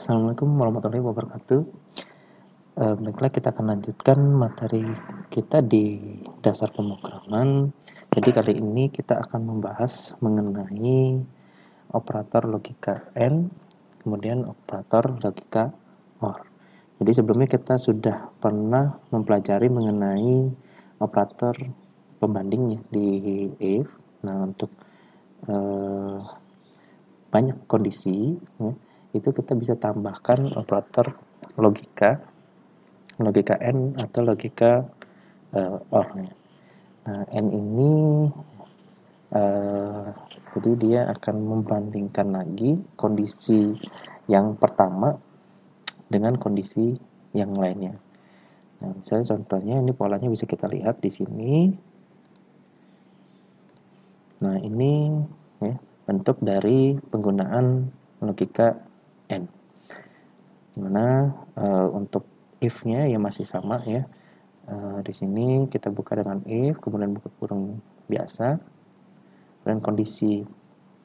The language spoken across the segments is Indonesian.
Assalamualaikum warahmatullahi wabarakatuh. Baiklah, kita akan lanjutkan materi kita di dasar pemrograman. Jadi kali ini kita akan membahas mengenai operator logika AND, kemudian operator logika OR. Jadi sebelumnya kita sudah pernah mempelajari mengenai operator pembanding ya, di if. Nah, untuk banyak kondisi ya, itu kita bisa tambahkan operator logika AND atau logika OR. Nah, AND ini jadi dia akan membandingkan lagi kondisi yang pertama dengan kondisi yang lainnya. Nah, misalnya contohnya ini polanya bisa kita lihat di sini. Nah, ini ya, bentuk dari penggunaan logika AND. Dimana untuk if-nya ya masih sama ya. Di sini kita buka dengan if, kemudian buka kurung biasa, dan kondisi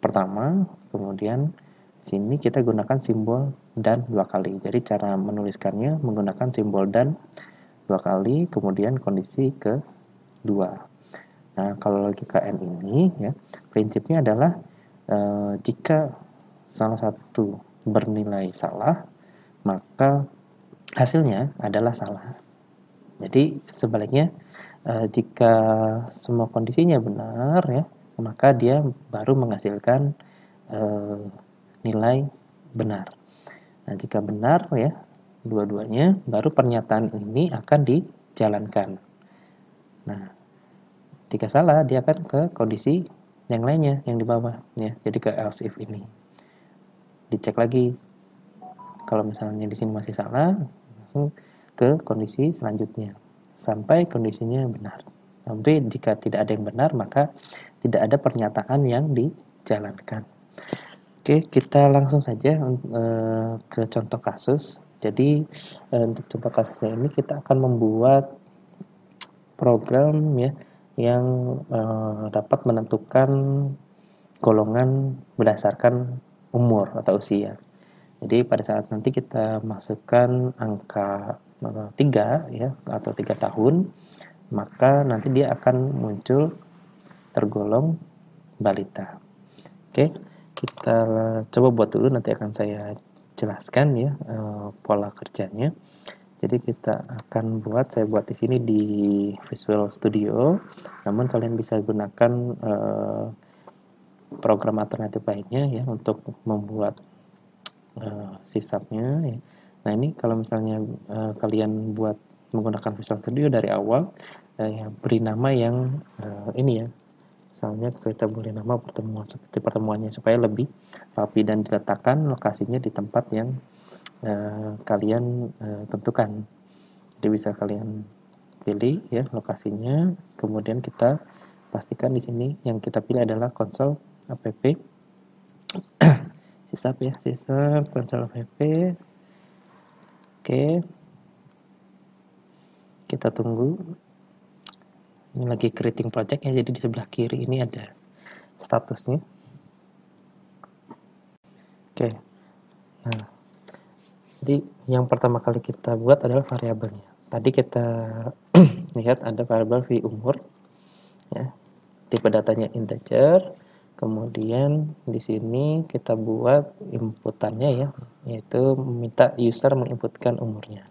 pertama, kemudian sini kita gunakan simbol dan dua kali. Jadi cara menuliskannya menggunakan simbol dan dua kali, kemudian kondisi kedua. Nah, kalau logika AND ini ya, prinsipnya adalah jika salah satu bernilai salah, maka hasilnya adalah salah. Jadi sebaliknya, jika semua kondisinya benar ya, maka dia baru menghasilkan nilai benar. Nah, jika benar ya dua-duanya, baru pernyataan ini akan dijalankan. Nah, jika salah dia akan ke kondisi yang lainnya yang di bawah ya. Jadi ke else if ini. Dicek lagi. Kalau misalnya di sini masih salah, langsung ke kondisi selanjutnya sampai kondisinya benar. Tapi jika tidak ada yang benar, maka tidak ada pernyataan yang dijalankan. Oke, kita langsung saja ke contoh kasus. Jadi untuk contoh kasusnya ini kita akan membuat program ya yang dapat menentukan golongan berdasarkan umur atau usia. Jadi pada saat nanti kita masukkan angka 3 ya atau 3 tahun, maka nanti dia akan muncul tergolong balita. Oke, kita coba buat dulu, nanti akan saya jelaskan ya pola kerjanya. Jadi kita akan saya buat di sini di Visual Studio, namun kalian bisa gunakan program alternatif lainnya ya untuk membuat sisapnya ya. Nah, ini kalau misalnya kalian buat menggunakan Visual Studio dari awal, ya, beri nama yang ini ya. Misalnya kita boleh nama pertemuan seperti pertemuannya supaya lebih rapi dan diletakkan lokasinya di tempat yang kalian tentukan. Jadi bisa kalian pilih ya lokasinya, kemudian kita pastikan di sini yang kita pilih adalah konsol app sisap ya, sisap konsol app. Oke, kita tunggu. Ini lagi creating project ya, jadi di sebelah kiri ini ada statusnya. Oke, nah jadi yang pertama kali kita buat adalah variabelnya. Tadi kita lihat ada variabel v umur ya, tipe datanya integer. Kemudian di sini kita buat inputannya ya, yaitu meminta user menginputkan umurnya.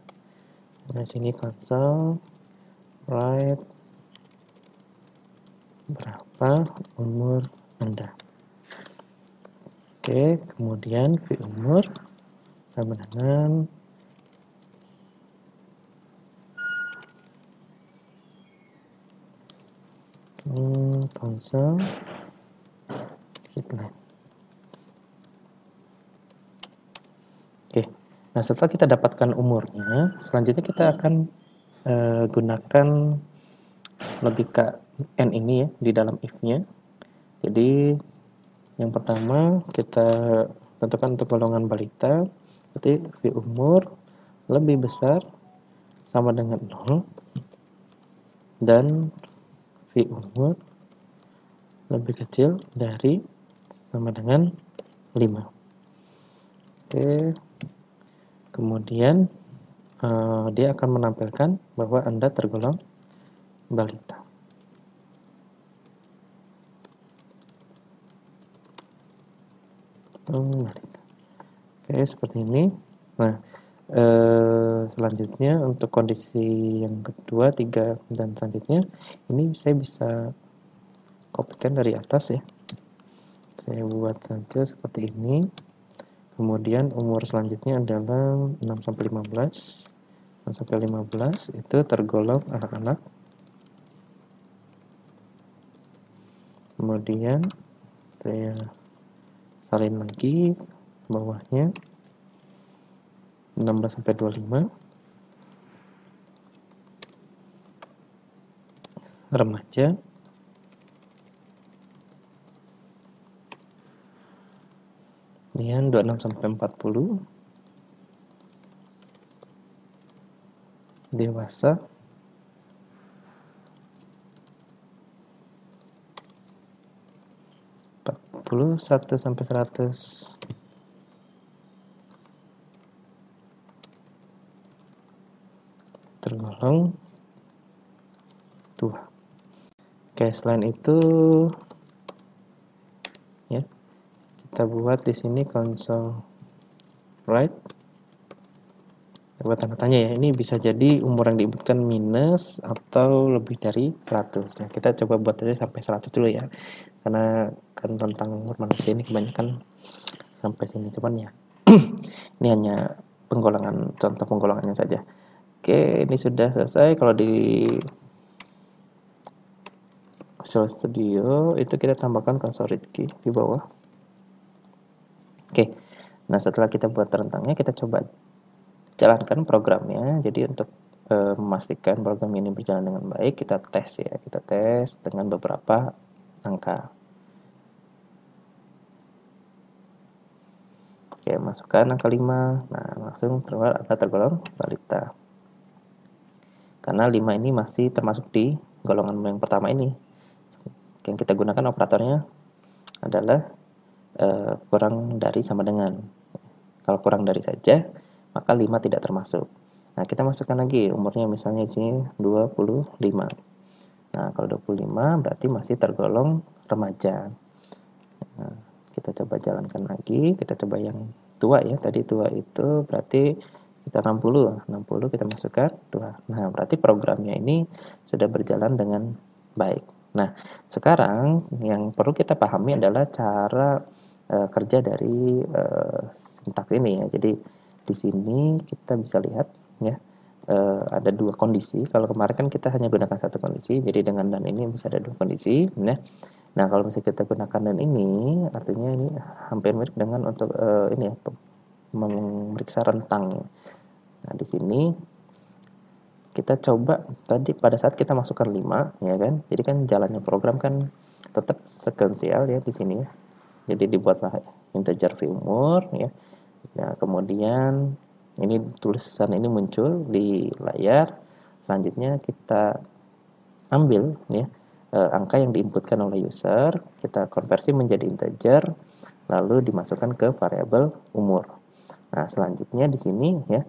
Nah, sini konsol write berapa umur Anda. Oke, kemudian v umur sama dengan konsol readline. Oke, nah setelah kita dapatkan umurnya, selanjutnya kita akan gunakan logika AND ini ya di dalam if-nya. Jadi yang pertama kita tentukan untuk golongan balita, berarti v umur lebih besar sama dengan 0 dan v umur lebih kecil dari sama dengan 5. Oke, Kemudian dia akan menampilkan bahwa Anda tergolong balita. Balita. Oke, seperti ini. Nah, selanjutnya untuk kondisi yang kedua, 3, dan selanjutnya, ini saya bisa kopikan dari atas ya. Saya buat saja seperti ini. Kemudian umur selanjutnya adalah 6-15. 6-15 itu tergolong anak-anak. Kemudian saya salin lagi bawahnya 16-25 remaja. Kemudian 26-40 dewasa. 41-100 tergolong tua. Oke, selain itu ya, kita buat di sini console right. Buat tanda tanya ya, ini bisa jadi umur yang diinputkan minus atau lebih dari 100. Nah, kita coba buat aja sampai 100 dulu ya. Karena kan tentang umur manusia ini kebanyakan sampai sini, cuman ya ini hanya contoh penggolongannya saja. Oke, ini sudah selesai. Kalau di Visual Studio itu kita tambahkan console read key di bawah. Oke, nah setelah kita buat rentangnya, kita coba jalankan programnya. Jadi untuk memastikan program ini berjalan dengan baik, kita tes ya, kita tes dengan beberapa angka. Oke, masukkan angka 5. Nah, langsung keluar ada tergolong balita. Karena 5 ini masih termasuk di golongan yang pertama ini. Yang kita gunakan operatornya adalah kurang dari sama dengan. Kalau kurang dari saja, maka 5 tidak termasuk. Nah, kita masukkan lagi umurnya misalnya di sini 25. Nah, kalau 25 berarti masih tergolong remaja. Nah, kita coba jalankan lagi, kita coba yang tua ya. Tadi tua itu berarti kita 60 kita masukkan 2. Nah, berarti programnya ini sudah berjalan dengan baik. Nah, sekarang yang perlu kita pahami adalah cara kerja dari sintaks ini ya. Jadi di sini kita bisa lihat ya, ada 2 kondisi. Kalau kemarin kan kita hanya gunakan 1 kondisi, jadi dengan dan ini bisa ada 2 kondisi ya. Nah, kalau misalnya kita gunakan dan ini, artinya ini hampir mirip dengan untuk ini ya, memeriksa rentang. Nah, di sini kita coba tadi pada saat kita masukkan 5 ya kan. Jadi kan jalannya program kan tetap sekuensial ya di sini ya. Jadi dibuatlah integer v umur ya. Nah, kemudian ini tulisan ini muncul di layar. Selanjutnya kita ambil ya angka yang diinputkan oleh user, kita konversi menjadi integer, lalu dimasukkan ke variabel umur. Nah, selanjutnya di sini ya,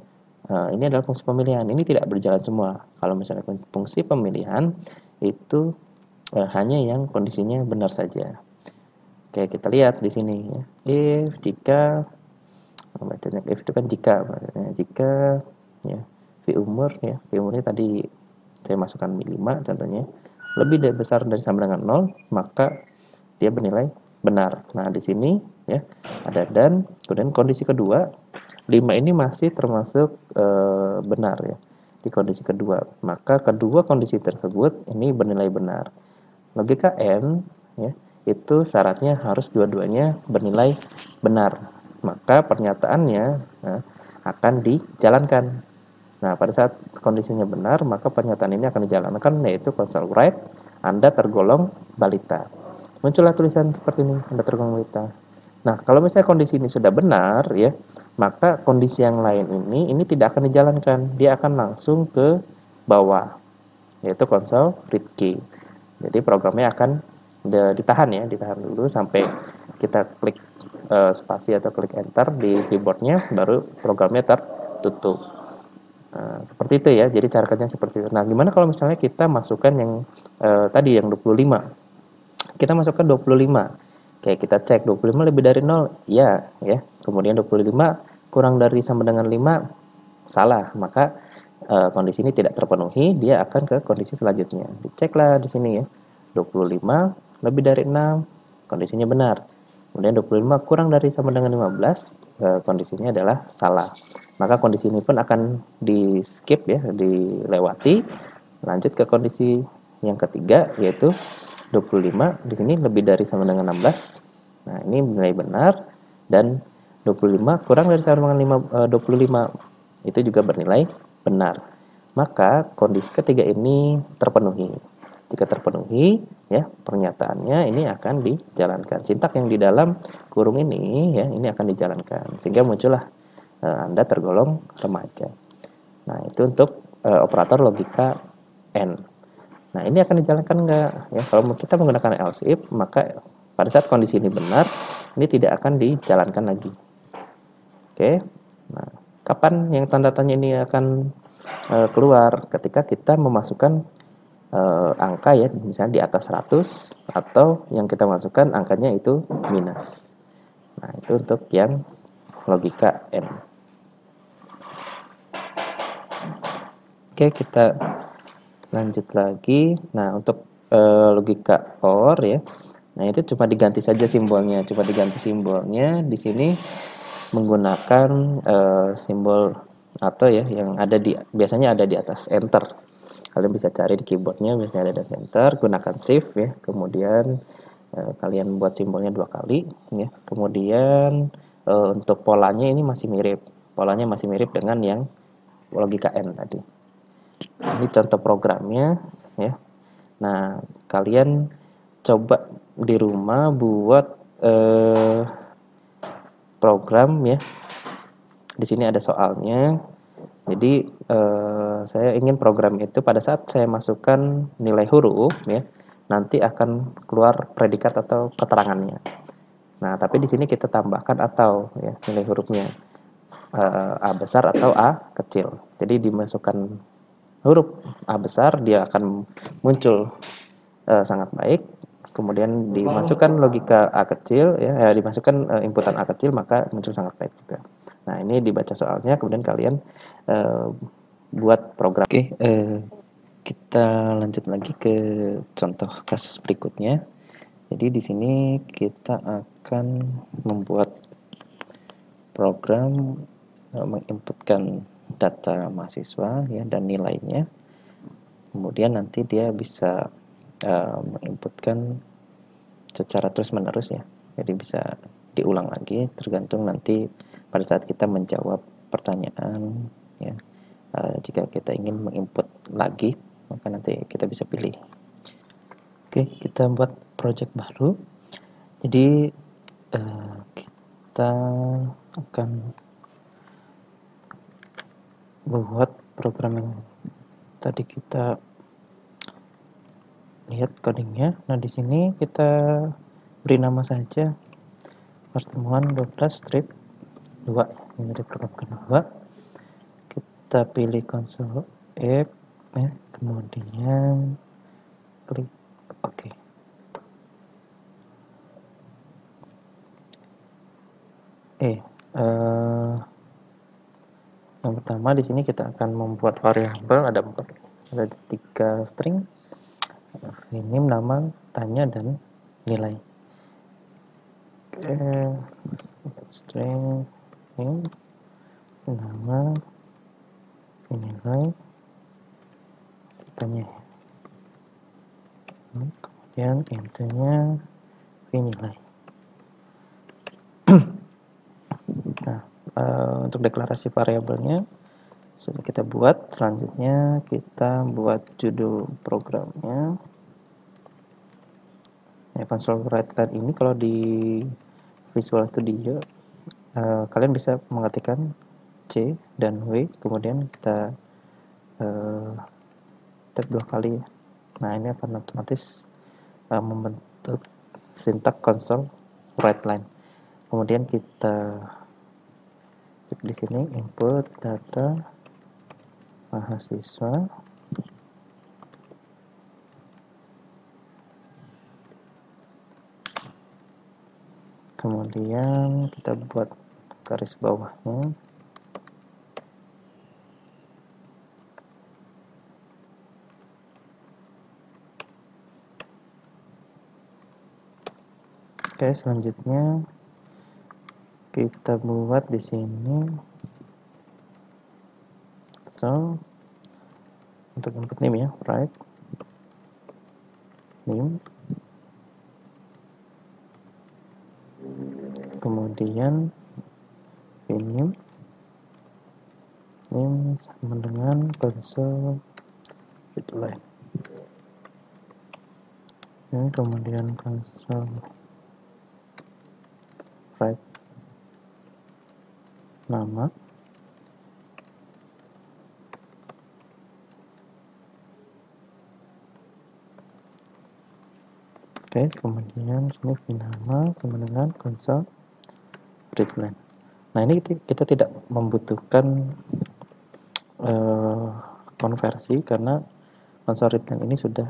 ini adalah fungsi pemilihan. Ini tidak berjalan semua. Kalau misalnya fungsi pemilihan itu hanya yang kondisinya benar saja. Oke, kita lihat di sini ya. If jika bacanya if itu kan jika ya v umur ya, v umurnya tadi saya masukkan 5 contohnya, lebih dari besar dari sama dengan 0, maka dia bernilai benar. Nah, di sini ya ada dan, kemudian kondisi kedua, 5 ini masih termasuk benar ya. Di kondisi kedua, maka kedua kondisi tersebut ini bernilai benar. Logika AND ya, itu syaratnya harus dua-duanya bernilai benar. Maka pernyataannya akan dijalankan. Nah, pada saat kondisinya benar, maka pernyataan ini akan dijalankan, yaitu console write, Anda tergolong balita. Muncullah tulisan seperti ini, Anda tergolong balita. Nah, kalau misalnya kondisi ini sudah benar, ya, maka kondisi yang lain ini tidak akan dijalankan. Dia akan langsung ke bawah, yaitu console read key. Jadi programnya akan ditahan dulu sampai kita klik spasi atau klik enter di keyboardnya, baru programnya tutup. Seperti itu ya, jadi cara kerjanya seperti itu. Nah, gimana kalau misalnya kita masukkan yang tadi yang 25? Kita masukkan 25. Kayak kita cek 25 lebih dari 0, ya, ya. Kemudian 25 kurang dari sama dengan 5, salah. Maka kondisi ini tidak terpenuhi, dia akan ke kondisi selanjutnya. Diceklah di sini ya. 25 lebih dari 6, kondisinya benar. Kemudian 25 kurang dari sama dengan 15, kondisinya adalah salah. Maka kondisi ini pun akan di skip ya, dilewati. Lanjut ke kondisi yang ketiga, yaitu 25 di sini lebih dari sama dengan 16. Nah, ini nilai benar, dan 25 kurang dari sama dengan 25 itu juga bernilai benar. Maka kondisi ketiga ini terpenuhi. Jika terpenuhi, ya, pernyataannya ini akan dijalankan. Sintak yang di dalam kurung ini ya, ini akan dijalankan. Sehingga muncullah Anda tergolong remaja. Nah, itu untuk operator logika AND. Nah, ini akan dijalankan enggak? Ya, kalau kita menggunakan else if, maka pada saat kondisi ini benar, ini tidak akan dijalankan lagi. Oke. Nah, kapan yang tanda tanya ini akan keluar? Ketika kita memasukkan angka ya, misalnya di atas 100, atau yang kita masukkan angkanya itu minus. Nah, itu untuk yang logika N. Oke, kita lanjut lagi. Nah, untuk logika OR ya. Nah, itu cuma diganti saja simbolnya. Cuma diganti simbolnya di sini menggunakan simbol atau ya yang ada biasanya ada di atas enter. Kalian bisa cari di keyboardnya, biasanya ada di enter, gunakan shift ya. Kemudian kalian buat simbolnya 2 kali ya. Kemudian untuk polanya ini masih mirip. Polanya masih mirip dengan yang logika N tadi. Ini contoh programnya ya. Nah, kalian coba di rumah buat program ya. Di sini ada soalnya. Jadi saya ingin program itu pada saat saya masukkan nilai huruf ya, nanti akan keluar predikat atau keterangannya. Nah, tapi di sini kita tambahkan atau ya nilai hurufnya A besar atau A kecil. Jadi dimasukkan huruf A besar, dia akan muncul sangat baik. Kemudian dimasukkan logika A kecil ya, dimasukkan inputan A kecil, maka muncul sangat baik juga. Nah, ini dibaca soalnya, kemudian kalian buat program. Oke, kita lanjut lagi ke contoh kasus berikutnya. Jadi di sini kita akan membuat program menginputkan data mahasiswa ya dan nilainya. Kemudian nanti dia bisa menginputkan secara terus-menerus ya. Jadi bisa diulang lagi tergantung nanti pada saat kita menjawab pertanyaan ya. Jika kita ingin menginput lagi, maka nanti kita bisa pilih. Oke, kita buat project baru. Jadi kita akan buat program yang tadi kita lihat codingnya. Nah, di sini kita beri nama saja pertemuan 12 strip 2. Ini dari program kedua. Kita pilih console F ya, kemudian klik OK. Yang pertama di sini kita akan membuat variabel, ada 3 string. Ini nama, tanya, dan nilai. String ini nama, nilai, tanya. Kemudian intinya nilai. Nah, untuk deklarasi variabelnya sudah kita buat. Selanjutnya kita buat judul programnya. Ya, console write line ini kalau di Visual Studio kalian bisa mengetikkan C dan W, kemudian kita tab 2 kali. Nah, ini akan otomatis membentuk sintak console write line. Kemudian kita ketik di sini input data mahasiswa, kemudian kita buat garis bawahnya. Oke, selanjutnya kita buat di sini untuk input name ya, right name, kemudian name sama dengan console readline, kemudian console write nama, oke, kemudian sini nama sama dengan console readline. Nah, ini kita tidak membutuhkan konversi karena console readline ini sudah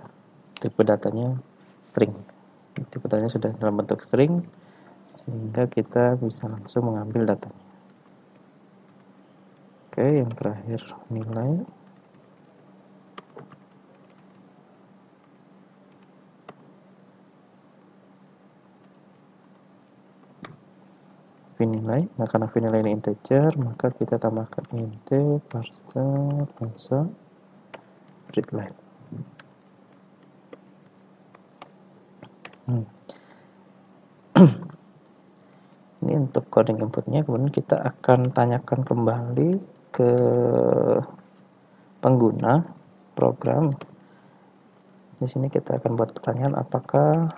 tipe datanya string. Tipe datanya sudah dalam bentuk string, sehingga kita bisa langsung mengambil datanya. Oke, yang terakhir nilai. Nilai. Nah, karena nilai ini integer, maka kita tambahkan int parser console readline. Ini untuk coding inputnya. Kemudian kita akan tanyakan kembali ke pengguna program. Di sini kita akan buat pertanyaan apakah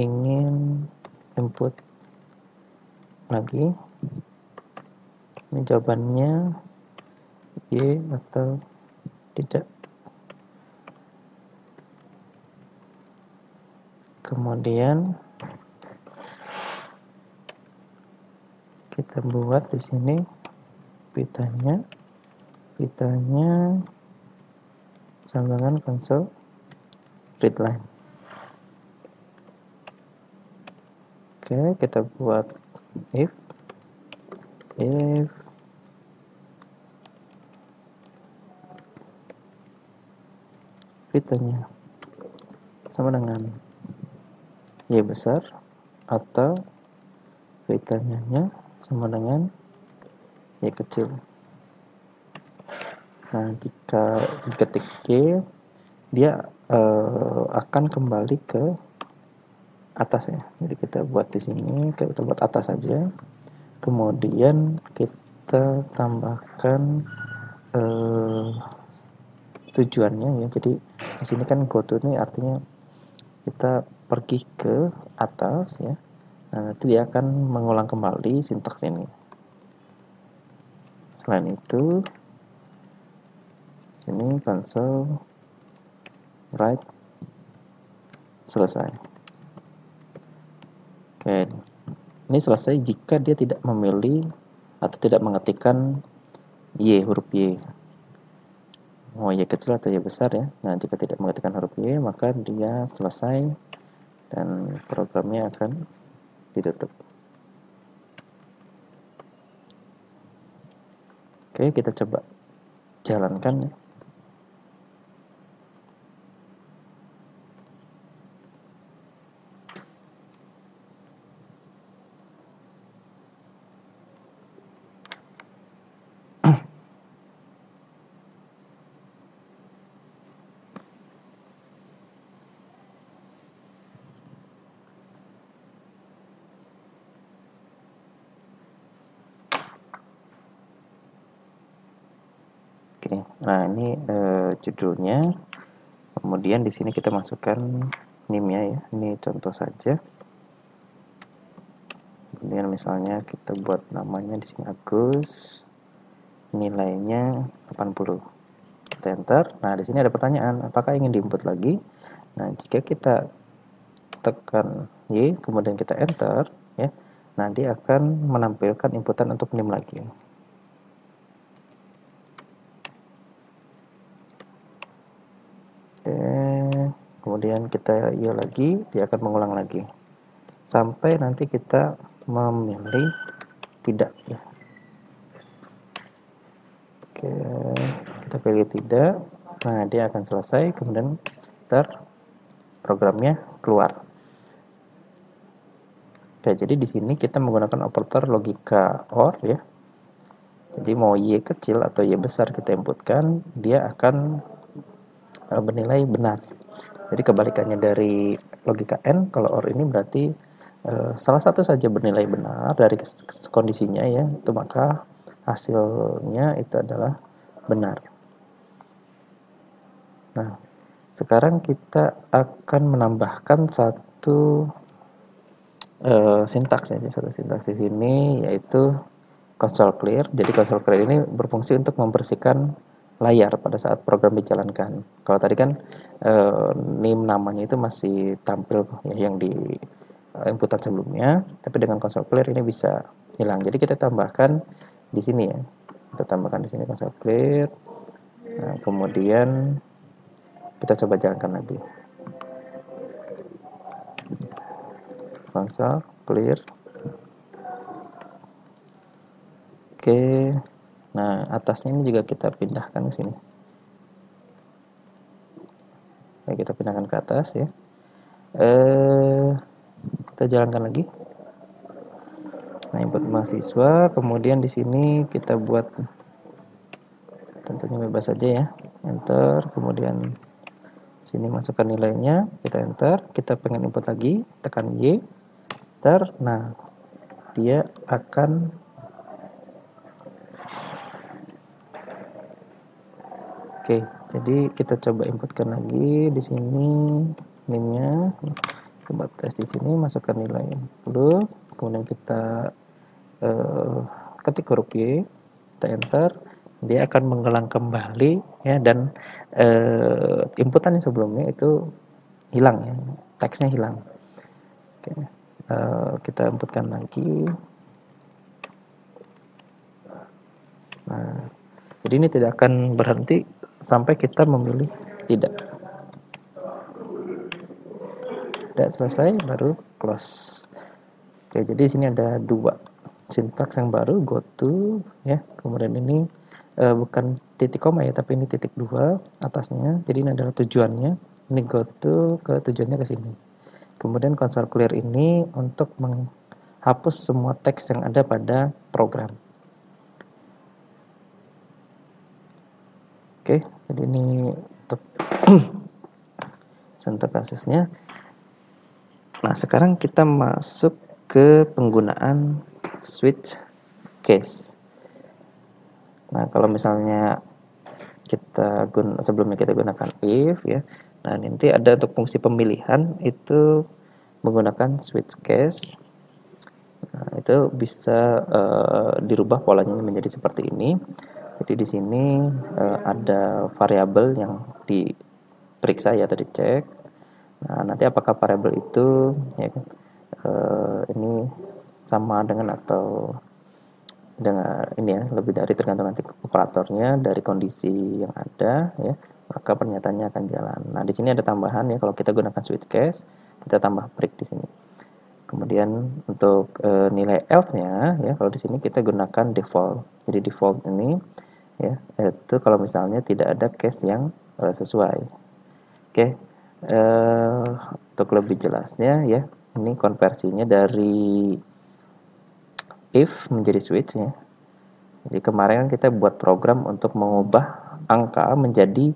ingin input lagi. Ini jawabannya Y atau tidak. Kemudian kita buat di sini pitanya sama dengan console readline. Oke, kita buat if pitanya sama dengan Y besar atau pitanya sama dengan Y kecil. Nah, jika diketik Y, dia akan kembali ke atas ya. Jadi kita buat di sini, kita buat atas saja. Kemudian kita tambahkan tujuannya ya. Jadi di sini kan go to ini artinya kita pergi ke atas ya. Nah, nanti dia akan mengulang kembali sintaks ini. Selain itu, sini console write selesai. Oke, ini selesai jika dia tidak memilih atau tidak mengetikkan Y, huruf Y. Mau Y kecil atau Y besar ya. Nah, jika tidak mengetikkan huruf Y, maka dia selesai dan programnya akan ditutup. Oke, kita coba jalankan ya. Oke, nah ini judulnya. Kemudian di sini kita masukkan name-nya ya. Ini contoh saja. Kemudian misalnya kita buat namanya di sini Agus. Nilainya 80. Kita enter. Nah, di sini ada pertanyaan, apakah ingin diinput lagi? Nah, jika kita tekan Y, kemudian kita enter ya. Nah, dia akan menampilkan inputan untuk NIM lagi. Oke, kemudian kita iya lagi, dia akan mengulang lagi. Sampai nanti kita memilih tidak ya. Oke, kita pilih tidak. Nah, dia akan selesai, kemudian programnya keluar. Oke, jadi di sini kita menggunakan operator logika OR ya. Jadi mau Y kecil atau Y besar kita inputkan, dia akan bernilai benar. Jadi kebalikannya dari logika AND, kalau OR ini berarti salah satu saja bernilai benar dari kondisinya ya, itu maka hasilnya itu adalah benar. Nah, sekarang kita akan menambahkan satu sintaks ya, satu sintaks di sini yaitu console clear. Jadi console clear ini berfungsi untuk membersihkan layar pada saat program dijalankan. Kalau tadi kan NIM namanya itu masih tampil ya, yang di inputan sebelumnya, tapi dengan console clear ini bisa hilang. Jadi kita tambahkan di sini ya. Kita tambahkan di sini console clear. Nah, kemudian kita coba jalankan lagi. Console clear. Oke. Nah, atasnya ini juga kita pindahkan ke sini. Oke, kita pindahkan ke atas ya. Kita jalankan lagi. Nah, input mahasiswa, kemudian di sini kita buat tentunya bebas saja ya. Enter, kemudian sini masukkan nilainya, kita enter, kita pengen input lagi, tekan Y, enter. Nah, dia akan Oke, jadi kita coba inputkan lagi di sini NIM-nya. Coba tes di sini, masukkan nilai 10, kemudian kita ketik huruf Y, kita enter, dia akan mengulang kembali ya, dan inputan yang sebelumnya itu hilang ya, teksnya hilang. Oke, kita inputkan lagi. Nah, jadi ini tidak akan berhenti sampai kita memilih tidak. Tidak selesai baru close. Oke, jadi sini ada dua sintaks yang baru, go to ya. Kemudian ini bukan titik koma ya, tapi ini titik 2 atasnya. Jadi ini adalah tujuannya. Ini go to ke tujuannya ke sini. Kemudian console clear ini untuk menghapus semua teks yang ada pada program. Oke, jadi ini untuk sintaksisnya. Nah, sekarang kita masuk ke penggunaan switch case. Nah, kalau misalnya sebelumnya kita gunakan if ya. Nah, nanti ada untuk fungsi pemilihan itu menggunakan switch case. Nah, itu bisa dirubah polanya menjadi seperti ini. Jadi di sini ada variabel yang diperiksa ya, atau dicek. Nah, nanti apakah variabel itu ya, ini sama dengan atau dengan ini ya, lebih dari tergantung nanti operatornya dari kondisi yang ada ya, maka pernyataannya akan jalan. Nah, di sini ada tambahan ya, kalau kita gunakan switch case, kita tambah break di sini. Kemudian untuk nilai else-nya ya, kalau di sini kita gunakan default. Jadi default ini ya, itu kalau misalnya tidak ada case yang sesuai. Oke. Untuk lebih jelasnya ya, ini konversinya dari if menjadi switch ya. Jadi kemarin kita buat program untuk mengubah angka menjadi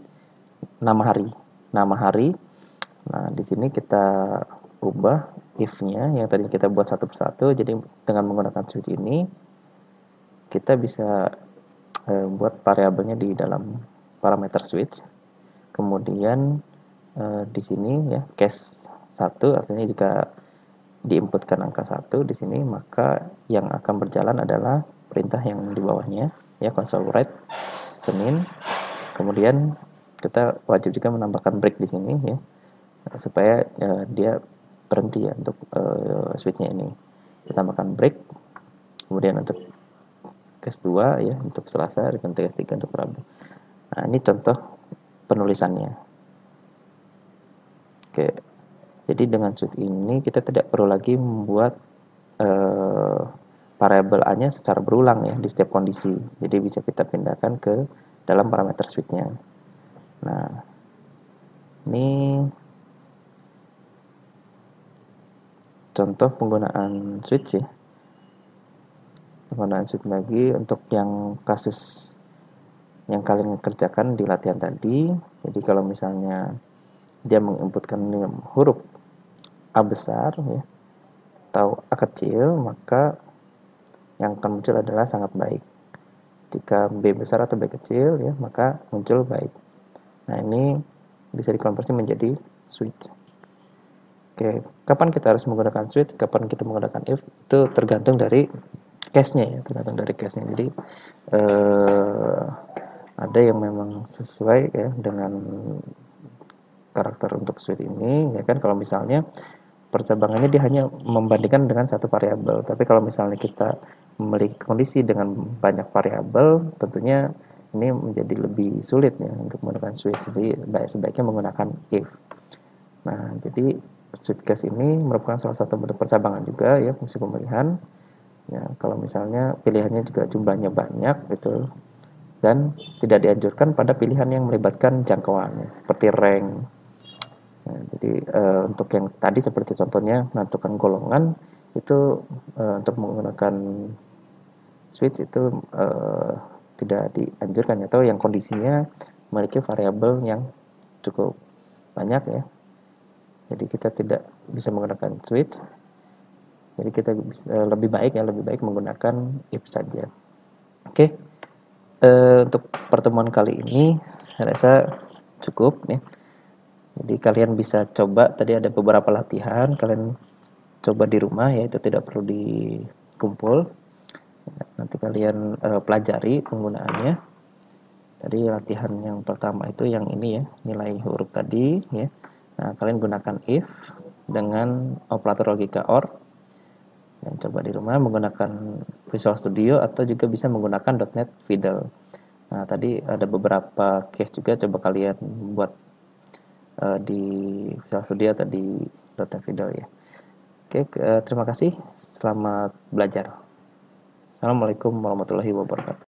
nama hari. Nama hari. Nah, di sini kita ubah if-nya yang tadi kita buat satu persatu. Jadi dengan menggunakan switch ini kita bisa buat variabelnya di dalam parameter switch. Kemudian di sini ya, case 1 artinya jika diinputkan angka 1 di sini, maka yang akan berjalan adalah perintah yang di bawahnya ya, console write Senin. Kemudian kita wajib juga menambahkan break di sini ya, supaya dia berhenti ya untuk switch-nya ini. kita tambahkan break. Kemudian untuk case 2 ya untuk Selasa, dan case 3 untuk Rabu. Nah, ini contoh penulisannya. Oke. Jadi dengan switch ini kita tidak perlu lagi membuat variabel A-nya secara berulang ya di setiap kondisi. Jadi bisa kita pindahkan ke dalam parameter switch-nya. Nah, ini contoh penggunaan switch ya. Penggunaan switch lagi untuk yang kasus yang kalian kerjakan di latihan tadi. Jadi kalau misalnya dia menginputkan huruf A besar ya, atau A kecil, maka yang akan muncul adalah sangat baik. Jika B besar atau B kecil ya, maka muncul baik. Nah, ini bisa dikonversi menjadi switch. Oke, kapan kita harus menggunakan switch, kapan kita menggunakan if, itu tergantung dari case-nya ya, tergantung dari case-nya. Jadi ada yang memang sesuai ya dengan karakter untuk switch ini ya kan. Kalau misalnya percabangannya dia hanya membandingkan dengan satu variabel, tapi kalau misalnya kita memiliki kondisi dengan banyak variabel, tentunya ini menjadi lebih sulit ya untuk menggunakan switch. Jadi sebaiknya menggunakan if. Nah, jadi switch case ini merupakan salah satu bentuk percabangan juga ya, fungsi pemilihan. Ya, kalau misalnya pilihannya juga jumlahnya banyak gitu, dan tidak dianjurkan pada pilihan yang melibatkan jangkauan ya, seperti rank. Nah, jadi untuk yang tadi seperti contohnya menentukan golongan itu untuk menggunakan switch itu tidak dianjurkan, atau yang kondisinya memiliki variabel yang cukup banyak ya. Jadi kita tidak bisa menggunakan switch. Jadi kita lebih baik menggunakan if saja. Oke. Untuk pertemuan kali ini saya rasa cukup ya. Jadi kalian bisa coba, tadi ada beberapa latihan, kalian coba di rumah ya, itu tidak perlu dikumpul. Nanti kalian pelajari penggunaannya. Tadi latihan yang pertama itu yang ini ya, nilai huruf tadi ya. Nah, kalian gunakan if dengan operator logika OR. Dan coba di rumah menggunakan Visual Studio atau juga bisa menggunakan .NET Fiddle. Nah, tadi ada beberapa case juga, coba kalian buat di Visual Studio atau di .NET Fiddle ya. Oke, terima kasih. Selamat belajar. Assalamualaikum warahmatullahi wabarakatuh.